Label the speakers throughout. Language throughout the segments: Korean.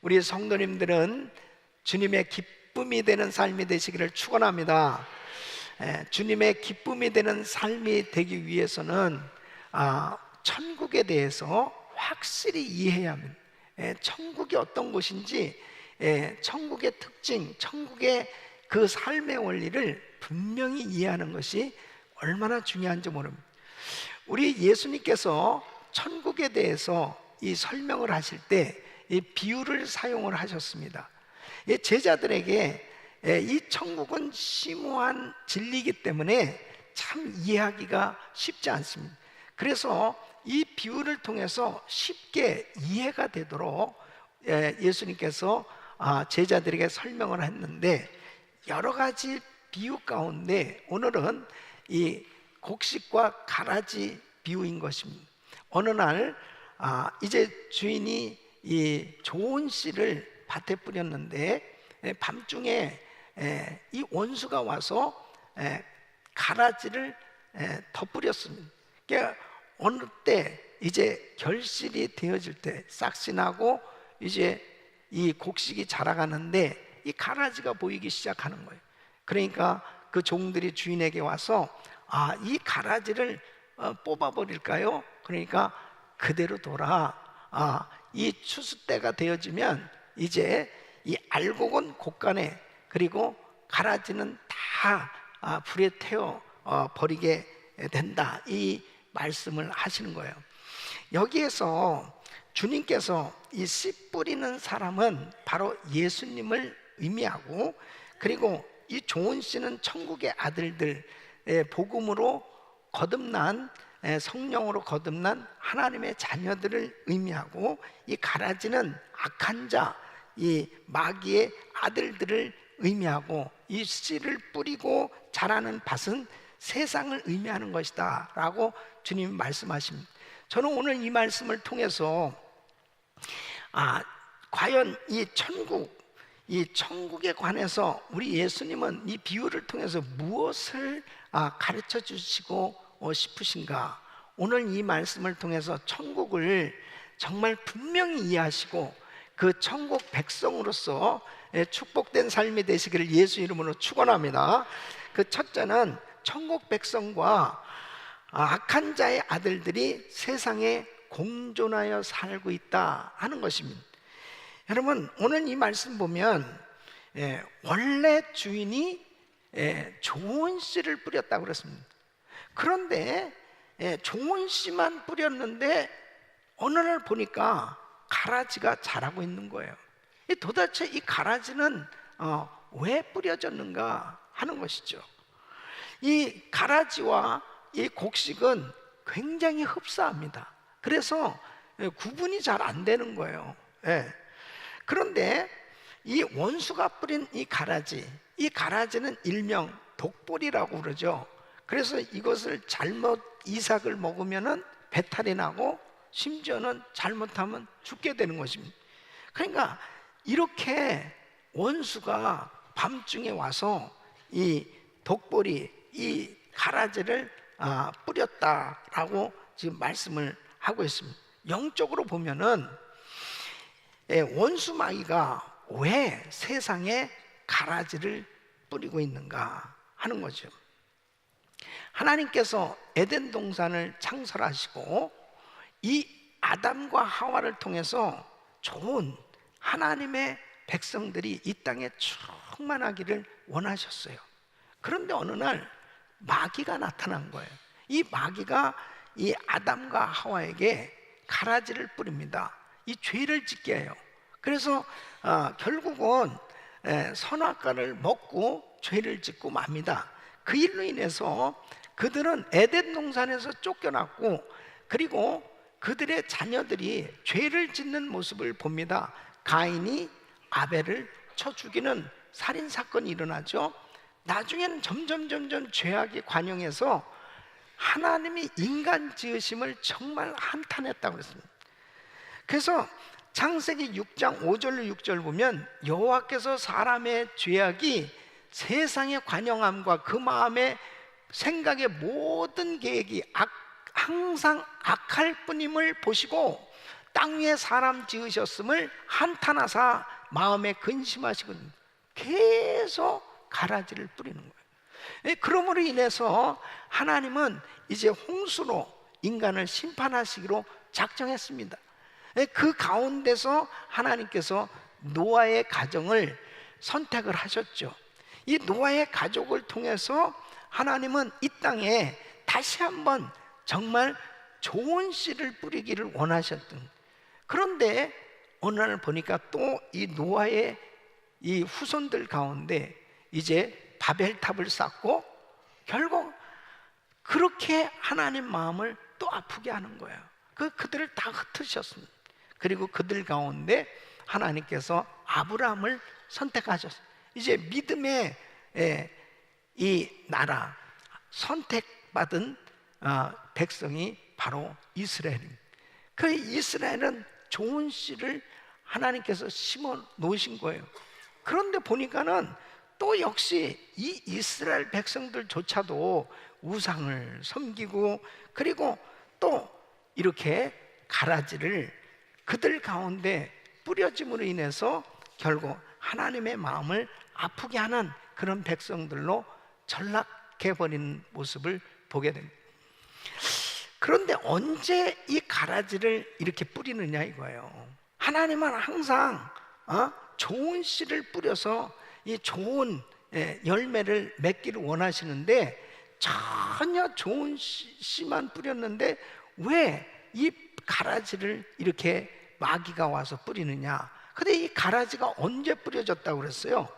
Speaker 1: 우리 성도님들은 주님의 기쁨이 되는 삶이 되시기를 축원합니다. 주님의 기쁨이 되는 삶이 되기 위해서는 천국에 대해서 확실히 이해해야 합니다. 천국이 어떤 곳인지, 천국의 특징, 천국의 그 삶의 원리를 분명히 이해하는 것이 얼마나 중요한지 모릅니다. 우리 예수님께서 천국에 대해서 이 설명을 하실 때 이 비유를 사용을 하셨습니다. 제자들에게 이 천국은 심오한 진리이기 때문에 참 이해하기가 쉽지 않습니다. 그래서 이 비유를 통해서 쉽게 이해가 되도록 예수님께서 제자들에게 설명을 했는데, 여러 가지 비유 가운데 오늘은 이 곡식과 가라지 비유인 것입니다. 어느 날 이제 주인이 이 좋은 씨를 밭에 뿌렸는데 밤중에 이 원수가 와서 가라지를 더 뿌렸습니다. 그러니까 어느 때 이제 결실이 되어질 때 싹이 나고 이제 이 곡식이 자라가는데 이 가라지가 보이기 시작하는 거예요. 그러니까 그 종들이 주인에게 와서 이 가라지를 뽑아버릴까요? 그러니까 그대로 둬라. 이 추수 때가 되어지면 이제 이 알곡은 곳간에, 그리고 가라지는 다 불에 태워 버리게 된다, 이 말씀을 하시는 거예요. 여기에서 주님께서 이 씨 뿌리는 사람은 바로 예수님을 의미하고, 그리고 이 좋은 씨는 천국의 아들들, 복음으로 거듭난, 성령으로 거듭난 하나님의 자녀들을 의미하고, 이 가라지는 악한 자, 이 마귀의 아들들을 의미하고, 이 씨를 뿌리고 자라는 밭은 세상을 의미하는 것이다 라고 주님이 말씀하십니다. 저는 오늘 이 말씀을 통해서 과연 이 천국에 관해서 우리 예수님은 이 비유를 통해서 무엇을 가르쳐 주시고 싶으신가? 오늘 이 말씀을 통해서 천국을 정말 분명히 이해하시고 그 천국 백성으로서 축복된 삶이 되시기를 예수 이름으로 축원합니다. 그 첫째는 천국 백성과 악한 자의 아들들이 세상에 공존하여 살고 있다 하는 것입니다. 여러분, 오늘 이 말씀 보면 원래 주인이 좋은 씨를 뿌렸다고 그랬습니다. 그런데 좋은 씨만 뿌렸는데 어느 날 보니까 가라지가 자라고 있는 거예요. 도대체 이 가라지는 왜 뿌려졌는가 하는 것이죠. 이 가라지와 이 곡식은 굉장히 흡사합니다. 그래서 구분이 잘 안 되는 거예요. 그런데 이 원수가 뿌린 이 가라지는 일명 독보리라고 그러죠. 그래서 이것을 잘못 이삭을 먹으면은 배탈이 나고 심지어는 잘못하면 죽게 되는 것입니다. 그러니까 이렇게 원수가 밤중에 와서 이 독보리, 이 가라지를 뿌렸다라고 지금 말씀을 하고 있습니다. 영적으로 보면은 원수 마귀가 왜 세상에 가라지를 뿌리고 있는가 하는 거죠. 하나님께서 에덴 동산을 창설하시고 이 아담과 하와를 통해서 좋은 하나님의 백성들이 이 땅에 충만하기를 원하셨어요. 그런데 어느 날 마귀가 나타난 거예요. 이 마귀가 이 아담과 하와에게 가라지를 뿌립니다. 이 죄를 짓게 해요. 그래서 결국은 선악과를 먹고 죄를 짓고 맙니다. 그 일로 인해서 그들은 에덴 동산에서 쫓겨났고, 그리고 그들의 자녀들이 죄를 짓는 모습을 봅니다. 가인이 아벨을 쳐 죽이는 살인 사건이 일어나죠. 나중에는 점점 죄악이 관영해서 하나님이 인간 지으심을 정말 한탄했다고 그랬습니다. 그래서 창세기 6장 5절 6절 보면 여호와께서 사람의 죄악이 세상의 관영함과 그 마음의 생각의 모든 계획이 항상 악할 뿐임을 보시고 땅 위에 사람 지으셨음을 한탄하사 마음에 근심하시고 계속 가라지를 뿌리는 거예요. 그러므로 인해서 하나님은 이제 홍수로 인간을 심판하시기로 작정했습니다. 그 가운데서 하나님께서 노아의 가정을 선택을 하셨죠. 이 노아의 가족을 통해서 하나님은 이 땅에 다시 한번 정말 좋은 씨를 뿌리기를 원하셨던. 그런데 어느 날 보니까 또 이 노아의 이 후손들 가운데 이제 바벨탑을 쌓고 결국 그렇게 하나님 마음을 또 아프게 하는 거예요. 그들을 다 흩으셨습니다. 그리고 그들 가운데 하나님께서 아브라함을 선택하셨어요. 이제 믿음의 이 나라, 선택받은 백성이 바로 이스라엘입니다. 그 이스라엘은 좋은 씨를 하나님께서 심어 놓으신 거예요. 그런데 보니까는 또 역시 이 이스라엘 백성들조차도 우상을 섬기고, 그리고 또 이렇게 가라지를 그들 가운데 뿌려짐으로 인해서 결국 하나님의 마음을 아프게 하는 그런 백성들로 전락해버리는 모습을 보게 됩니다. 그런데 언제 이 가라지를 이렇게 뿌리느냐 이거예요. 하나님은 항상 좋은 씨를 뿌려서 이 좋은 열매를 맺기를 원하시는데, 전혀 좋은 씨만 뿌렸는데 왜 이 가라지를 이렇게 마귀가 와서 뿌리느냐. 근데 이 가라지가 언제 뿌려졌다고 그랬어요?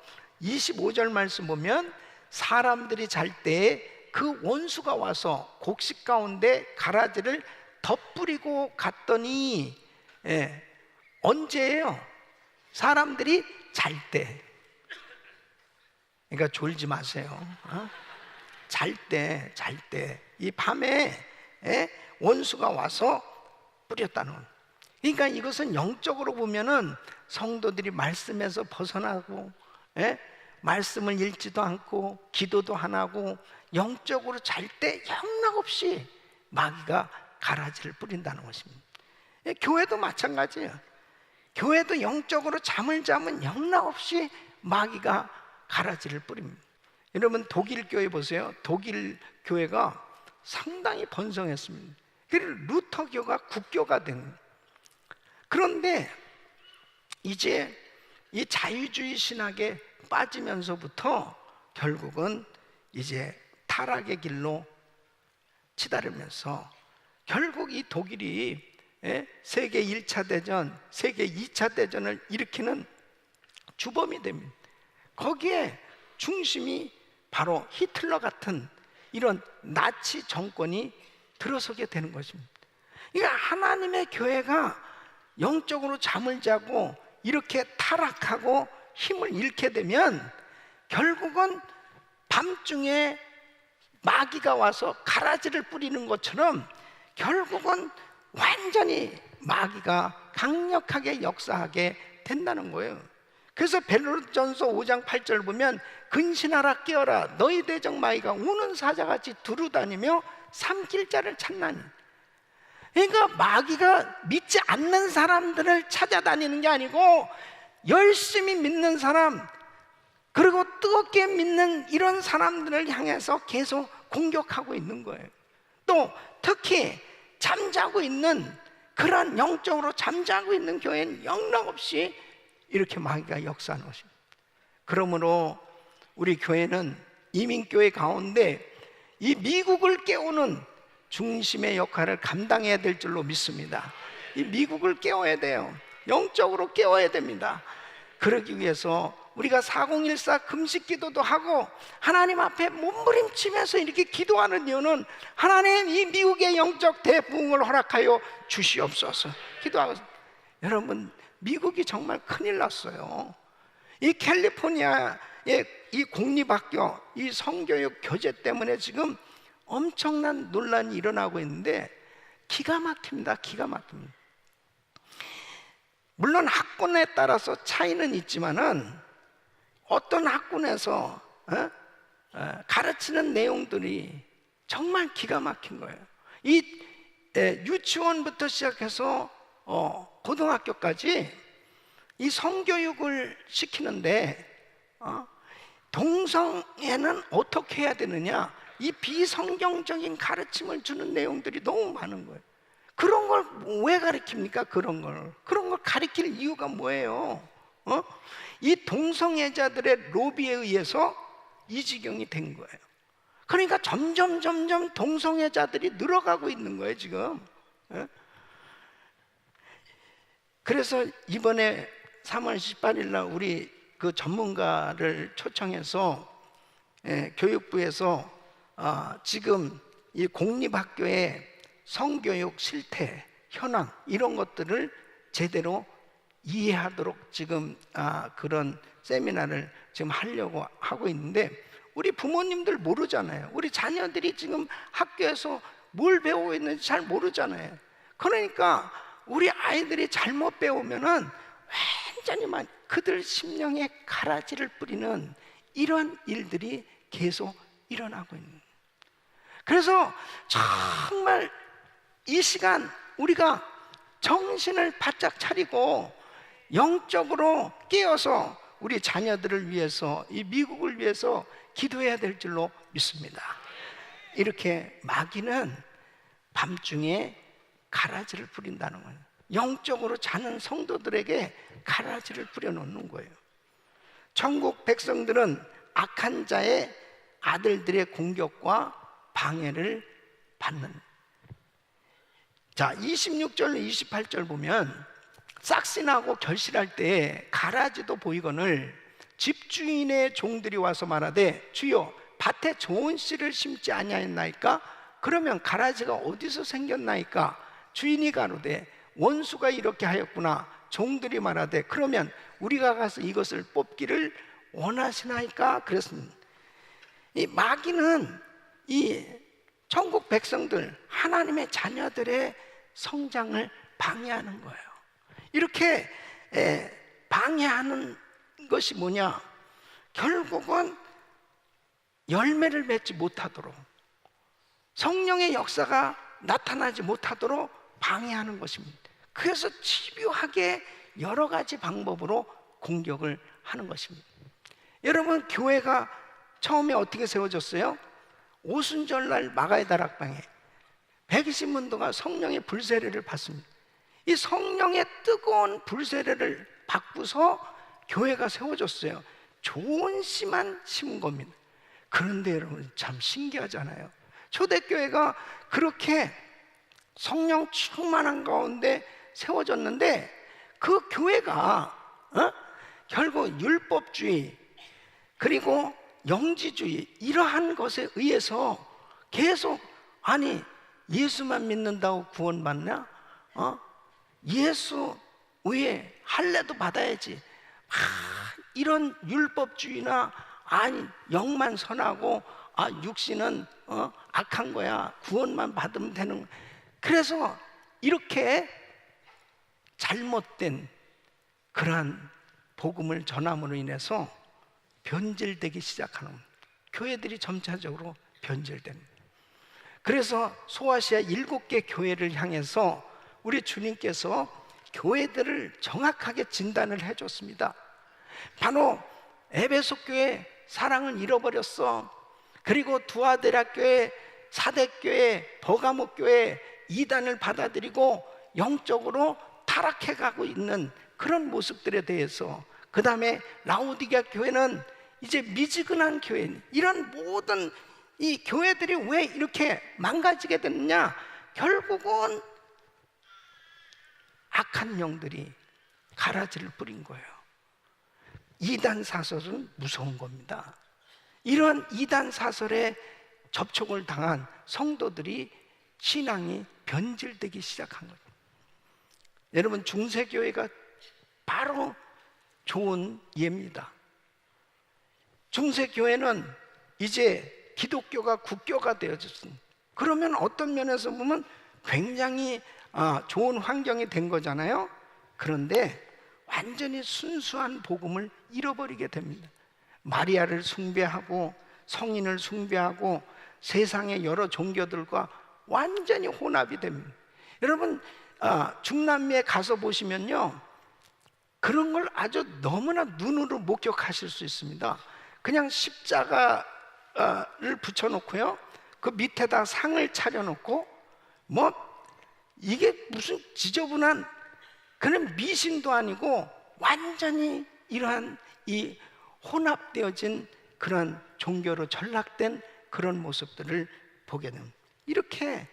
Speaker 1: 25절 말씀 보면 사람들이 잘 때 그 원수가 와서 곡식 가운데 가라지를 덧뿌리고 갔더니, 언제예요? 사람들이 잘 때. 그러니까 졸지 마세요. 잘 때 이 밤에 원수가 와서 뿌렸다는 거예요. 그러니까 이것은 영적으로 보면은 성도들이 말씀에서 벗어나고, 말씀을 읽지도 않고 기도도 안 하고 영적으로 잘 때 영락없이 마귀가 가라지를 뿌린다는 것입니다. 교회도 마찬가지예요. 교회도 영적으로 잠을 자면 영락없이 마귀가 가라지를 뿌립니다. 여러분 독일 교회 보세요. 독일 교회가 상당히 번성했습니다. 그래서 루터교가 국교가 된. 그런데 이제 이 자유주의 신학에 빠지면서부터 결국은 이제 타락의 길로 치달으면서 결국 이 독일이 세계 1차 대전, 세계 2차 대전을 일으키는 주범이 됩니다. 거기에 중심이 바로 히틀러 같은 이런 나치 정권이 들어서게 되는 것입니다. 그러니까 하나님의 교회가 영적으로 잠을 자고 이렇게 타락하고 힘을 잃게 되면 결국은 밤중에 마귀가 와서 가라지를 뿌리는 것처럼 결국은 완전히 마귀가 강력하게 역사하게 된다는 거예요. 그래서 베드로전서 5장 8절 보면 근신하라 깨어라 너희 대적 마귀가 우는 사자같이 두루다니며 삼킬 자를 찾나니. 그러니까 마귀가 믿지 않는 사람들을 찾아다니는 게 아니고 열심히 믿는 사람, 그리고 뜨겁게 믿는 이런 사람들을 향해서 계속 공격하고 있는 거예요. 또 특히 잠자고 있는, 그런 영적으로 잠자고 있는 교회는 영락없이 이렇게 마귀가 역사하는 것입니다. 그러므로 우리 교회는 이민교회 가운데 이 미국을 깨우는 중심의 역할을 감당해야 될 줄로 믿습니다. 이 미국을 깨워야 돼요. 영적으로 깨워야 됩니다. 그러기 위해서 우리가 4014 금식 기도도 하고 하나님 앞에 몸부림치면서 이렇게 기도하는 이유는 하나님 이 미국의 영적 대부흥을 허락하여 주시옵소서 기도하고. 여러분 미국이 정말 큰일 났어요. 이 캘리포니아의 이 공립학교, 이 성교육 교재 때문에 지금 엄청난 논란이 일어나고 있는데 기가 막힙니다. 기가 막힙니다. 물론 학군에 따라서 차이는 있지만은 어떤 학군에서 가르치는 내용들이 정말 기가 막힌 거예요. 이 유치원부터 시작해서 고등학교까지 이 성교육을 시키는데 동성애는 어떻게 해야 되느냐, 이 비성경적인 가르침을 주는 내용들이 너무 많은 거예요. 그런 걸 왜 가르칩니까? 그런 걸 가르칠 이유가 뭐예요? 이 동성애자들의 로비에 의해서 이 지경이 된 거예요. 그러니까 점점 동성애자들이 늘어가고 있는 거예요 지금. 그래서 이번에 3월 18일 날 우리 그 전문가를 초청해서 교육부에서 지금 이 공립학교의 성교육 실태, 현황 이런 것들을 제대로 이해하도록 지금 그런 세미나를 지금 하려고 하고 있는데, 우리 부모님들 모르잖아요. 우리 자녀들이 지금 학교에서 뭘 배우고 있는지 잘 모르잖아요. 그러니까 우리 아이들이 잘못 배우면은 완전히 그들 심령에 가라지를 뿌리는 이런 일들이 계속 일어나고 있는 거예요. 그래서 정말 이 시간 우리가 정신을 바짝 차리고 영적으로 깨어서 우리 자녀들을 위해서, 이 미국을 위해서 기도해야 될 줄로 믿습니다. 이렇게 마귀는 밤중에 가라지를 뿌린다는 거예요. 영적으로 자는 성도들에게 가라지를 뿌려놓는 거예요. 천국 백성들은 악한 자의 아들들의 공격과 방해를 받는. 자, 26절 28절 보면 싹신하고 결실할 때 가라지도 보이거늘 집주인의 종들이 와서 말하되 주여 밭에 좋은 씨를 심지 아니하였나이까? 그러면 가라지가 어디서 생겼나이까? 주인이 가로되 원수가 이렇게 하였구나. 종들이 말하되 그러면 우리가 가서 이것을 뽑기를 원하시나이까? 그랬습니다. 이 마귀는 이 천국 백성들, 하나님의 자녀들의 성장을 방해하는 거예요. 이렇게 방해하는 것이 뭐냐? 결국은 열매를 맺지 못하도록, 성령의 역사가 나타나지 못하도록 방해하는 것입니다. 그래서 집요하게 여러 가지 방법으로 공격을 하는 것입니다. 여러분, 교회가 처음에 어떻게 세워졌어요? 오순절날 마가의 다락방에 120문도가 성령의 불세례를 받습니다. 이 성령의 뜨거운 불세례를 받고서 교회가 세워졌어요. 좋은 씨만 심은 겁니다. 그런데 여러분 참 신기하잖아요. 초대교회가 그렇게 성령 충만한 가운데 세워졌는데 그 교회가 결국 율법주의 그리고 영지주의 이러한 것에 의해서 계속 예수만 믿는다고 구원받냐? 예수 외에 할례도 받아야지. 이런 율법주의나 영만 선하고 육신은 악한 거야. 구원만 받으면 되는 거야. 그래서 이렇게 잘못된 그러한 복음을 전함으로 인해서 변질되기 시작하는, 교회들이 점차적으로 변질됩니다. 그래서 소아시아 7개 교회를 향해서 우리 주님께서 교회들을 정확하게 진단을 해줬습니다. 바로 에베소 교회 사랑을 잃어버렸어. 그리고 두아데라 교회, 사대교회, 버가모 교회 이단을 받아들이고 영적으로 타락해가고 있는 그런 모습들에 대해서, 그 다음에 라오디게아 교회는 이제 미지근한 교회, 이런 모든 이 교회들이 왜 이렇게 망가지게 됐느냐? 결국은 악한 영들이 가라지를 뿌린 거예요. 이단 사설은 무서운 겁니다. 이런 이단 사설에 접촉을 당한 성도들이 신앙이 변질되기 시작한 거예요. 여러분, 중세교회가 바로 좋은 예입니다. 중세교회는 이제 기독교가 국교가 되어졌습니다. 그러면 어떤 면에서 보면 굉장히 좋은 환경이 된 거잖아요. 그런데 완전히 순수한 복음을 잃어버리게 됩니다. 마리아를 숭배하고 성인을 숭배하고 세상의 여러 종교들과 완전히 혼합이 됩니다. 여러분, 중남미에 가서 보시면요, 그런 걸 아주 너무나 눈으로 목격하실 수 있습니다. 그냥 십자가를 붙여놓고요, 그 밑에다 상을 차려놓고, 뭐 이게 무슨 지저분한 그런 미신도 아니고 완전히 이러한 이 혼합되어진 그런 종교로 전락된 그런 모습들을 보게 됩니다. 이렇게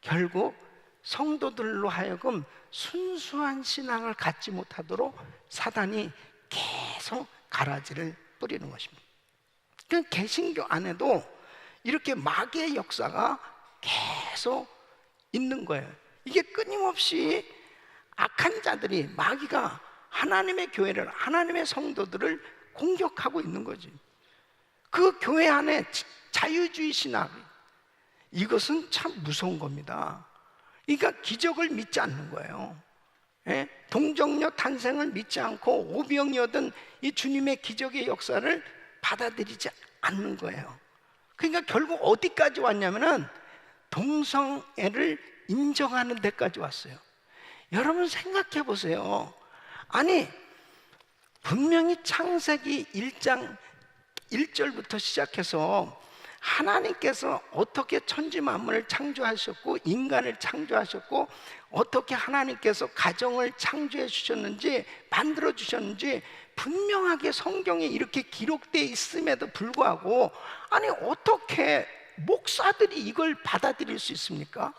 Speaker 1: 결국 성도들로 하여금 순수한 신앙을 갖지 못하도록 사단이 계속 가라지를 뿌리는 것입니다. 그 개신교 안에도 이렇게 마귀의 역사가 계속 있는 거예요. 이게 끊임없이 악한 자들이, 마귀가 하나님의 교회를, 하나님의 성도들을 공격하고 있는 거지. 그 교회 안에 자유주의 신학, 이것은 참 무서운 겁니다. 그러니까 기적을 믿지 않는 거예요. 예? 동정녀 탄생을 믿지 않고 오병이 얻은 이 주님의 기적의 역사를 받아들이지 않는 거예요. 그러니까 결국 어디까지 왔냐면은 동성애를 인정하는 데까지 왔어요. 여러분 생각해 보세요. 아니, 분명히 창세기 1장 1절부터 시작해서 하나님께서 어떻게 천지 만물을 창조하셨고 인간을 창조하셨고 어떻게 하나님께서 가정을 창조해 주셨는지, 만들어 주셨는지 분명하게 성경에 이렇게 기록되어 있음에도 불구하고, 아니 어떻게 목사들이 이걸 받아들일 수 있습니까?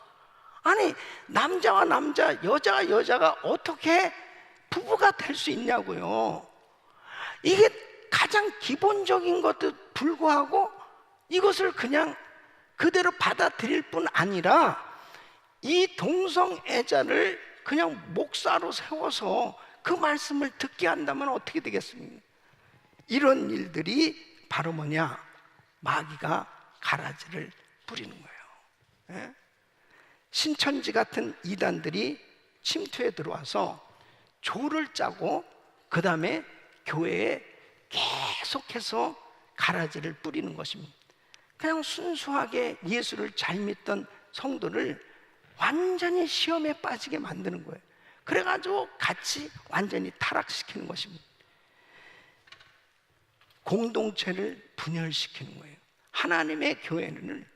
Speaker 1: 아니, 남자와 남자, 여자와 여자가 어떻게 부부가 될 수 있냐고요. 이게 가장 기본적인 것도 불구하고 이것을 그냥 그대로 받아들일 뿐 아니라 이 동성애자를 그냥 목사로 세워서 그 말씀을 듣게 한다면 어떻게 되겠습니까? 이런 일들이 바로 뭐냐? 마귀가 가라지를 뿌리는 거예요. 예? 신천지 같은 이단들이 침투해 들어와서 조를 짜고 그 다음에 교회에 계속해서 가라지를 뿌리는 것입니다. 그냥 순수하게 예수를 잘 믿던 성도를 완전히 시험에 빠지게 만드는 거예요. 그래가지고 같이 완전히 타락시키는 것입니다. 공동체를 분열시키는 거예요. 하나님의 교회는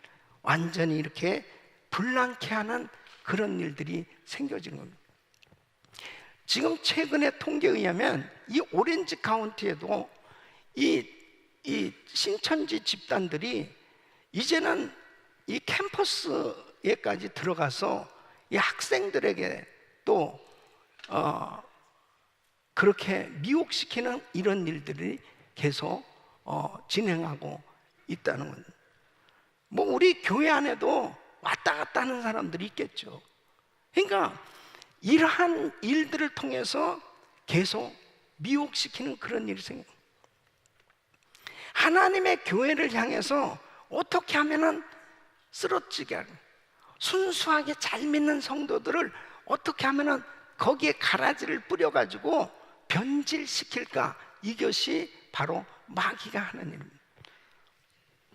Speaker 1: 완전히 이렇게 불난케 하는 그런 일들이 생겨지는 겁니다. 지금 최근의 통계에 의하면 이 오렌지 카운티에도 이 신천지 집단들이 이제는 이 캠퍼스에까지 들어가서 이 학생들에게 또 그렇게 미혹시키는 이런 일들이 계속 진행하고 있다는 거예요. 뭐 우리 교회 안에도 왔다 갔다 하는 사람들이 있겠죠. 그러니까 이러한 일들을 통해서 계속 미혹시키는 그런 일이 생겨요. 하나님의 교회를 향해서 어떻게 하면은 쓰러지게 하고, 순수하게 잘 믿는 성도들을 어떻게 하면은 거기에 가라지를 뿌려가지고 변질시킬까? 이것이 바로 마귀가 하는 일입니다.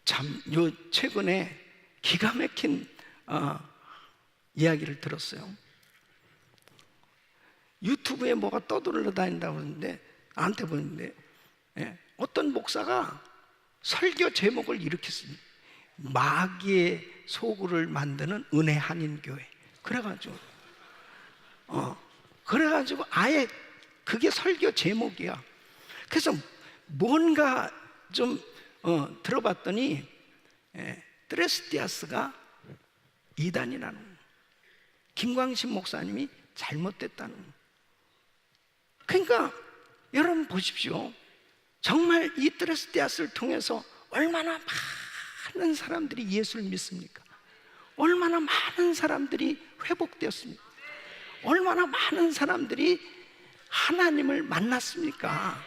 Speaker 1: 참, 요 최근에 기가 막힌 이야기를 들었어요. 유튜브에 뭐가 떠돌러 다닌다고 하는데, 나한테 보는데, 어떤 목사가 설교 제목을 이렇게 씁니다. 마귀의 소굴을 만드는 은혜 한인교회. 그래가지고 아예 그게 설교 제목이야. 그래서 뭔가 좀 들어봤더니 드레스디아스가 이단이라는 거예요. 김광신 목사님이 잘못됐다는 거예요. 그러니까 여러분 보십시오. 정말 이 드레스디아스를 통해서 얼마나 많은 사람들이 예수를 믿습니까? 얼마나 많은 사람들이 회복되었습니까? 얼마나 많은 사람들이 하나님을 만났습니까?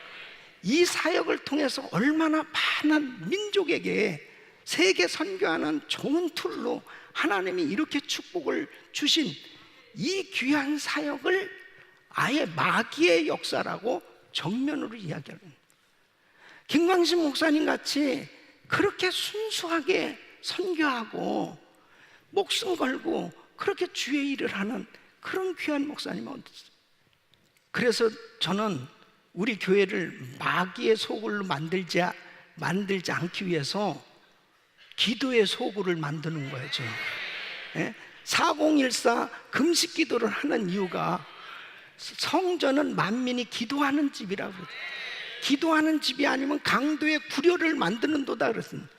Speaker 1: 이 사역을 통해서 얼마나 많은 민족에게 세계 선교하는 좋은 툴로 하나님이 이렇게 축복을 주신 이 귀한 사역을 아예 마귀의 역사라고 정면으로 이야기하는, 김광신 목사님 같이 그렇게 순수하게 선교하고 목숨 걸고 그렇게 주의 일을 하는 그런 귀한 목사님은 어디 있어요? 그래서 저는 우리 교회를 마귀의 소굴로 만들지 않기 위해서 기도의 소굴을 만드는 거예요. 지금 4014 금식 기도를 하는 이유가 성전은 만민이 기도하는 집이라고 그러죠. 기도하는 집이 아니면 강도의 구려를 만드는도다 그랬습니다.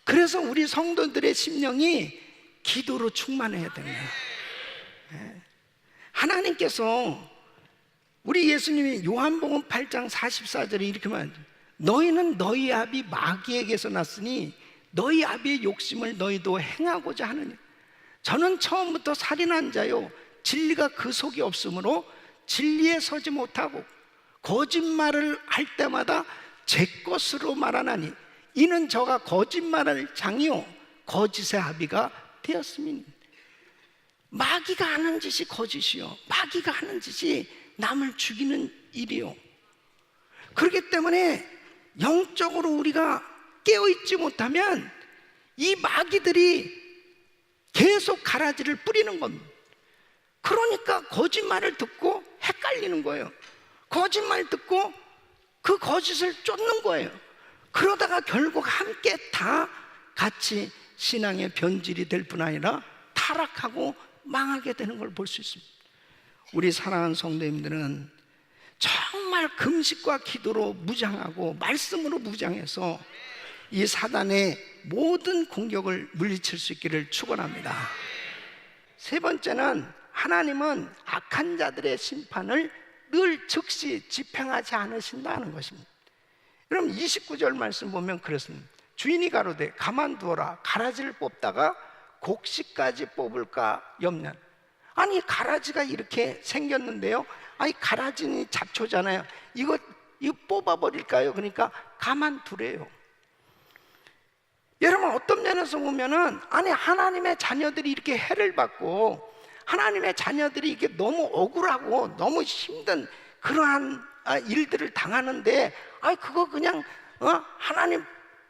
Speaker 1: 그래서 우리 성도들의 심령이 기도로 충만해야 됩니다. 하나님께서 우리 예수님이 요한복음 8장 44절에 이렇게 말합니다. 너희는 너희 아비 마귀에게서 났으니 너희 아비의 욕심을 너희도 행하고자 하느냐. 저는 처음부터 살인한 자요 진리가 그 속에 없으므로 진리에 서지 못하고 거짓말을 할 때마다 제 것으로 말하나니 이는 저가 거짓말할 장이요 거짓의 아비가 되었음이니. 마귀가 하는 짓이 거짓이요, 마귀가 하는 짓이 남을 죽이는 일이요. 그렇기 때문에 영적으로 우리가 깨어있지 못하면 이 마귀들이 계속 가라지를 뿌리는 겁니다. 그러니까 거짓말을 듣고 헷갈리는 거예요. 거짓말 듣고 그 거짓을 쫓는 거예요. 그러다가 결국 함께 다 같이 신앙의 변질이 될 뿐 아니라 타락하고 망하게 되는 걸 볼 수 있습니다. 우리 사랑하는 성도님들은 정말 금식과 기도로 무장하고 말씀으로 무장해서 이 사단의 모든 공격을 물리칠 수 있기를 축원합니다. 세 번째는 하나님은 악한 자들의 심판을 늘 즉시 집행하지 않으신다는 것입니다. 여러분 29절 말씀 보면 그렇습니다. 주인이 가로되 가만두어라. 가라지를 뽑다가 곡식까지 뽑을까 염려. 아니 가라지가 이렇게 생겼는데요, 아니 가라지는 잡초잖아요. 이거 뽑아버릴까요? 그러니까 가만두래요. 여러분 어떤 면에서 보면은 아니 하나님의 자녀들이 이렇게 해를 받고 하나님의 자녀들이 이게 너무 억울하고 너무 힘든 그러한 일들을 당하는데 아니 그거 그냥 하나님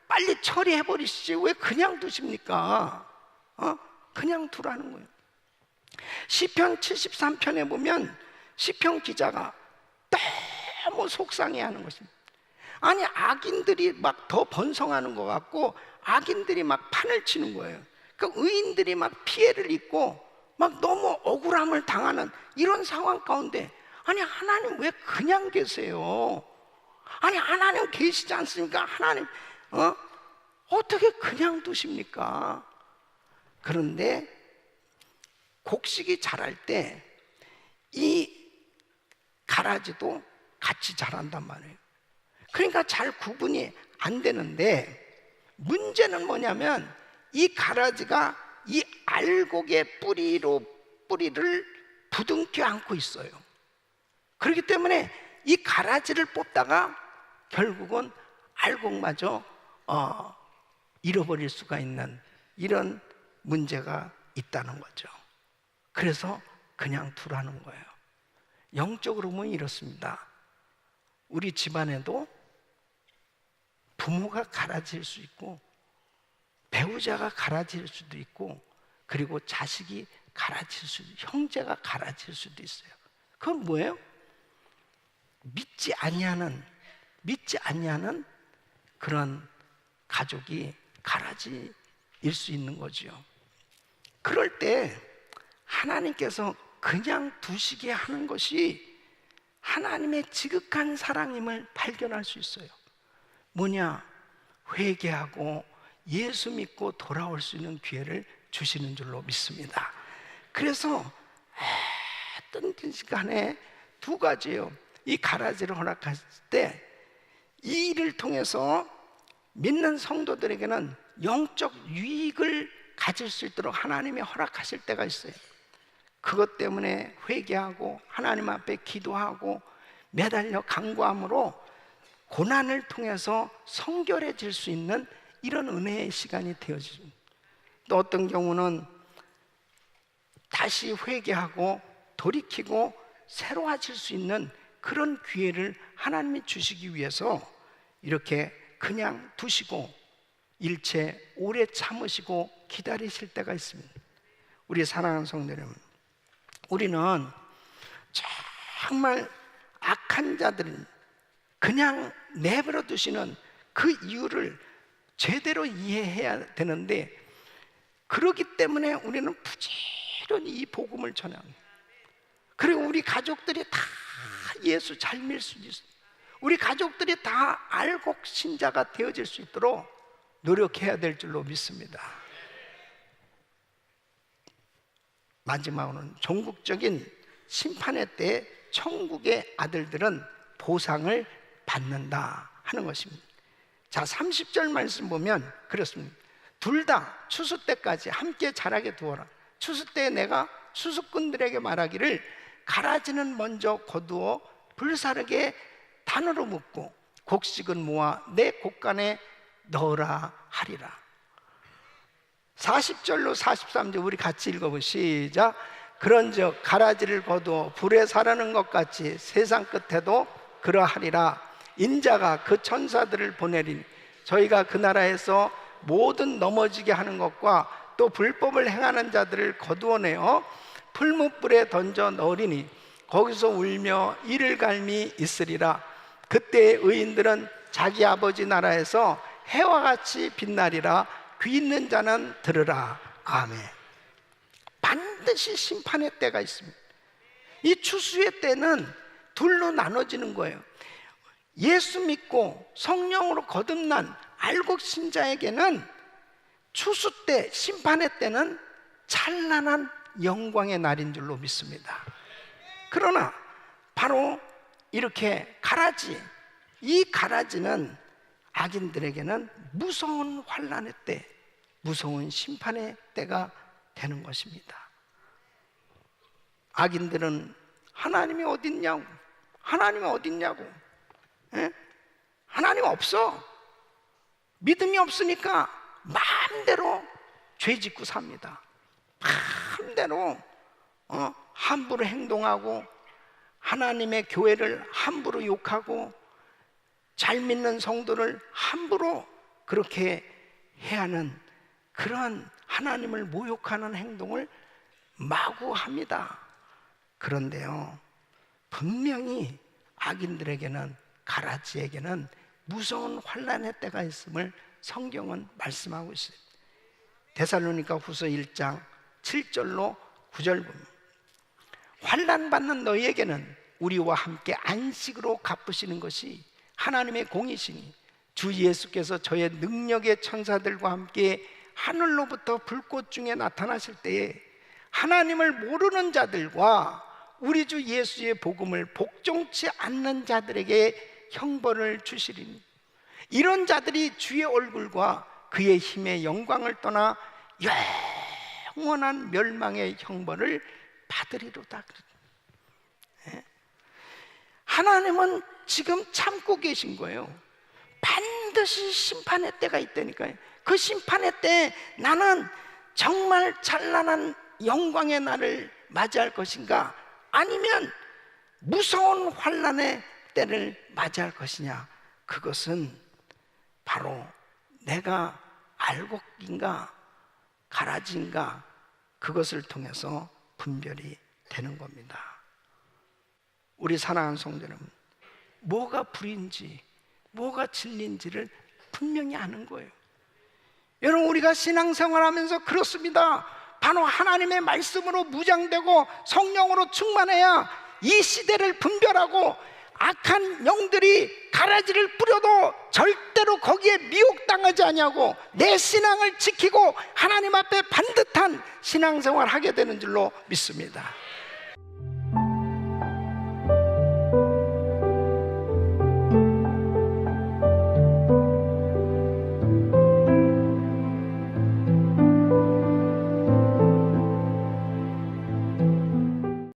Speaker 1: 빨리 처리해 버리시지 왜 그냥 두십니까? 그냥 두라는 거예요. 시편 73편에 보면 시편 기자가 너무 속상해하는 것입니다. 아니 악인들이 막 더 번성하는 것 같고 악인들이 막 판을 치는 거예요. 그러니까 의인들이 막 피해를 입고 막 너무 억울함을 당하는 이런 상황 가운데 아니 하나님 왜 그냥 계세요? 아니 하나님 계시지 않습니까? 하나님 어떻게 그냥 두십니까? 그런데 곡식이 자랄 때 이 가라지도 같이 자란단 말이에요. 그러니까 잘 구분이 안 되는데 문제는 뭐냐면 이 가라지가 이 알곡의 뿌리를 부둥켜 안고 있어요. 그렇기 때문에 이 가라지를 뽑다가 결국은 알곡마저 잃어버릴 수가 있는 이런 문제가 있다는 거죠. 그래서 그냥 두라는 거예요. 영적으로 보면 이렇습니다. 우리 집안에도 부모가 가라질 수 있고 배우자가 가라질 수도 있고 그리고 자식이 가라질 수도 있고 형제가 가라질 수도 있어요. 그건 뭐예요? 믿지 아니하는 그런 가족이 가라지일 수 있는 거죠. 그럴 때 하나님께서 그냥 두시게 하는 것이 하나님의 지극한 사랑임을 발견할 수 있어요. 뭐냐? 회개하고 예수 믿고 돌아올 수 있는 기회를 주시는 줄로 믿습니다. 그래서 어떤 시간에 두 가지예요. 이 가라지를 허락했을 때 이 일을 통해서 믿는 성도들에게는 영적 유익을 가질 수 있도록 하나님이 허락하실 때가 있어요. 그것 때문에 회개하고 하나님 앞에 기도하고 매달려 간구함으로 고난을 통해서 성결해질 수 있는 이런 은혜의 시간이 되어집니다. 또 어떤 경우는 다시 회개하고 돌이키고 새로워질 수 있는 그런 기회를 하나님이 주시기 위해서 이렇게 그냥 두시고 일체 오래 참으시고 기다리실 때가 있습니다. 우리 사랑하는 성도 여러분, 우리는 정말 악한 자들은 그냥 내버려 두시는 그 이유를 제대로 이해해야 되는데, 그렇기 때문에 우리는 부지런히 이 복음을 전합니다. 그리고 우리 가족들이 다 예수 잘 믿을 수 있어요. 우리 가족들이 다 알곡 신자가 되어질 수 있도록 노력해야 될 줄로 믿습니다. 마지막으로는 종국적인 심판의 때에 천국의 아들들은 보상을 받는다 하는 것입니다. 자, 30절 말씀 보면 그렇습니다. 둘 다 추수 때까지 함께 자라게 두어라. 추수 때에 내가 추수꾼들에게 말하기를 가라지는 먼저 거두어 불사르게 단으로 묶고 곡식은 모아 내 곡간에 넣으라 하리라. 40절로 43절 우리 같이 읽어보시죠. 시작. 그런즉 가라지를 거두어 불에 사르는 것 같이 세상 끝에도 그러하리라. 인자가 그 천사들을 보내리니 저희가 그 나라에서 모든 넘어지게 하는 것과 또 불법을 행하는 자들을 거두어내어 풀무불에 던져 넣으리니 거기서 울며 이를 갈미 있으리라. 그때 의인들은 자기 아버지 나라에서 해와 같이 빛나리라. 귀 있는 자는 들으라. 아멘. 반드시 심판의 때가 있습니다. 이 추수의 때는 둘로 나눠지는 거예요. 예수 믿고 성령으로 거듭난 알곡 신자에게는 추수 때, 심판의 때는 찬란한 영광의 날인 줄로 믿습니다. 그러나 바로 이렇게 가라지, 이 가라지는 악인들에게는 무서운 환난의 때, 무서운 심판의 때가 되는 것입니다. 악인들은 하나님이 어딨냐고, 하나님이 어딨냐고, 하나님 없어. 믿음이 없으니까 마음대로 죄 짓고 삽니다. 마음대로 함부로 행동하고 하나님의 교회를 함부로 욕하고 잘 믿는 성도를 함부로 그렇게 해야 하는 그러한 하나님을 모욕하는 행동을 마구 합니다. 그런데요, 분명히 악인들에게는, 가라지에게는 무서운 환난의 때가 있음을 성경은 말씀하고 있어요. 데살로니가 후서 1장 7절로 9절 보면 환난 받는 너희에게는 우리와 함께 안식으로 갚으시는 것이 하나님의 공이시니 주 예수께서 저의 능력의 천사들과 함께 하늘로부터 불꽃 중에 나타나실 때에 하나님을 모르는 자들과 우리 주 예수의 복음을 복종치 않는 자들에게 형벌을 주시리니 이런 자들이 주의 얼굴과 그의 힘의 영광을 떠나 영원한 멸망의 형벌을 받으리로다. 하나님은 지금 참고 계신 거예요. 반드시 심판의 때가 있다니까요. 그 심판의 때 나는 정말 찬란한 영광의 날을 맞이할 것인가, 아니면 무서운 환난의 때를 맞이할 것이냐, 그것은 바로 내가 알곡인가 가라지인가, 그것을 통해서 분별이 되는 겁니다. 우리 사랑하는 성도 여러분, 뭐가 불인지 뭐가 진리인지를 분명히 아는 거예요. 여러분, 우리가 신앙생활하면서 그렇습니다. 바로 하나님의 말씀으로 무장되고 성령으로 충만해야 이 시대를 분별하고 악한 영들이 가라지를 뿌려도 절대로 거기에 미혹당하지 아니하고 내 신앙을 지키고 하나님 앞에 반듯한 신앙생활을 하게 되는 줄로 믿습니다.